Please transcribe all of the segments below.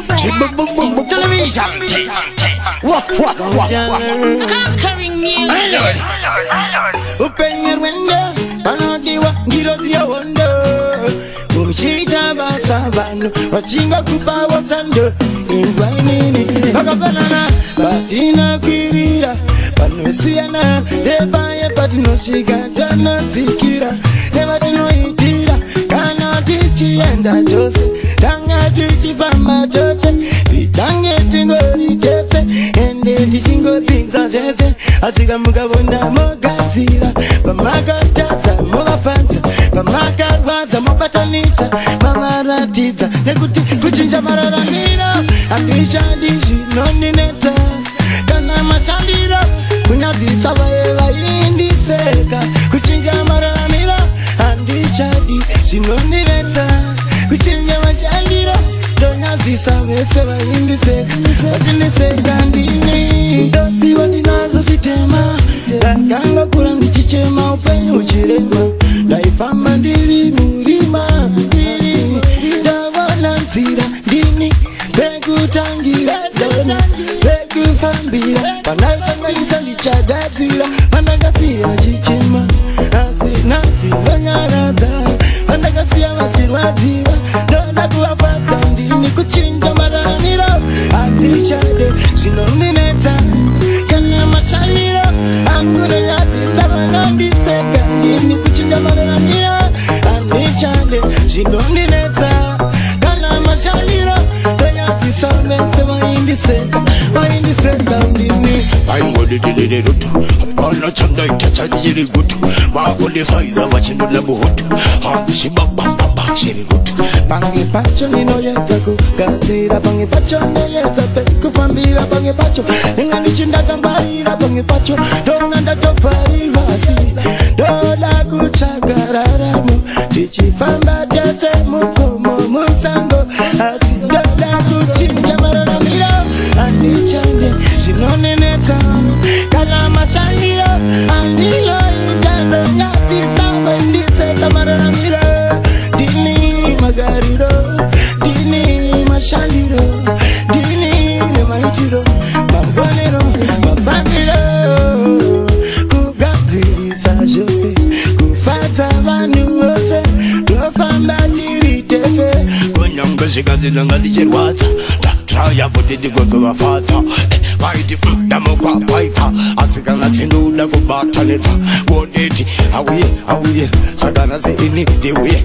Television. What? Conquering music. Open your window, panodiwa ngiroziya wondo. Uchita basabano, wachinga kupa wasando. Inzwainini, bakabanana, batina kwirira. Panosiana, debaye patino shigatana tikira. Nevatino itira, kana tichienda jose. Tanga tichipamba jose. Titange tingori jese. Ende tichingo tingza jese. Asika mukabona mogazira. Pamakataza mugafanza. Pamakarwaza mubatanita. Mamaratidza nekuti kuchinja mararamiro. Andishadishi nonineta. Kana mashandiro kunyadzisa vaeva indiseka. Kuchinja mararamiro. Andishadi zvinondireta. Kuchinja mashandiro ndonyadzisa vese vaindiseka. Vachiniseka ndini ndosiva ndinazo chitema. Ndakanga kura ndichichema upenyu uchirema. Ndaifamba ndiri murima. Ndavona nzira ndini pekutangira dona pekufambira. Panaikanganisa ndichagadzira. Pandakasiya vachichema asi nasi vanyaradza. Pandakasiya vachirwadziwa ndoda kuvafadza ndini kuchinja mararamiro. Handichade zvinondineta kana mashandiro akunonyadzisa vanondiseka ndini kuchinja mararamiro. Handichade zvinondineta kana mashandiro ndonyadzisa vese vaindiseka ndini. Vaingodidire rutu apana chandaita chadiri gutu. Vagodesaiza vachindola muhutu. Handishibabababa shiri rutu. Pange pacho ninoyedza kugadzira. Pange pacho ninoyedza pekufambira. Pange pacho ndingandichindakangwarira. Pange pacho ndona ndatofarirwa asi ndoda kutsvaga raramo. Tichifamba tese mugomo musango asi ndoda kuchinja mararamiro. Handichade zvinoneneta kana mashandiro. Handinoita ndonyadzisa vaindiseka mararamiro. Dini magariro, dini mashandiro, dini nemaitiro, mabonero, mafambiro. Kugadzirisa jose, kufata vanhu vose. Tofamba tiri tese. Kunyanga zvikadziranga ndichirwadza. Ndatraya kuti ndikozovafadza. Vaiti ndamukwapaita asi kana sindoda kubatanidza. Wodeti auye saka nhasi ini ndiuye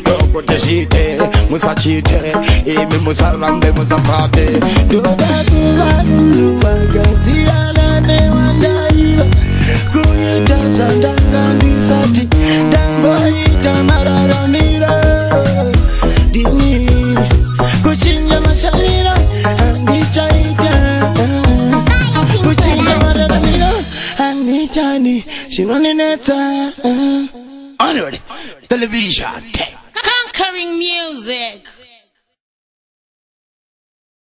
ndokuti zviite musachite imi musarambe musapate. Ndoda kuva munhu wakasiyana newandaiva. Kuita zvandanga ndisati ndamboita mararamiro. Ndini kuchinja mashandiro handichaita. Kuchinja mararamiro handichani zvinoneneta. Onward, television. Conquering music.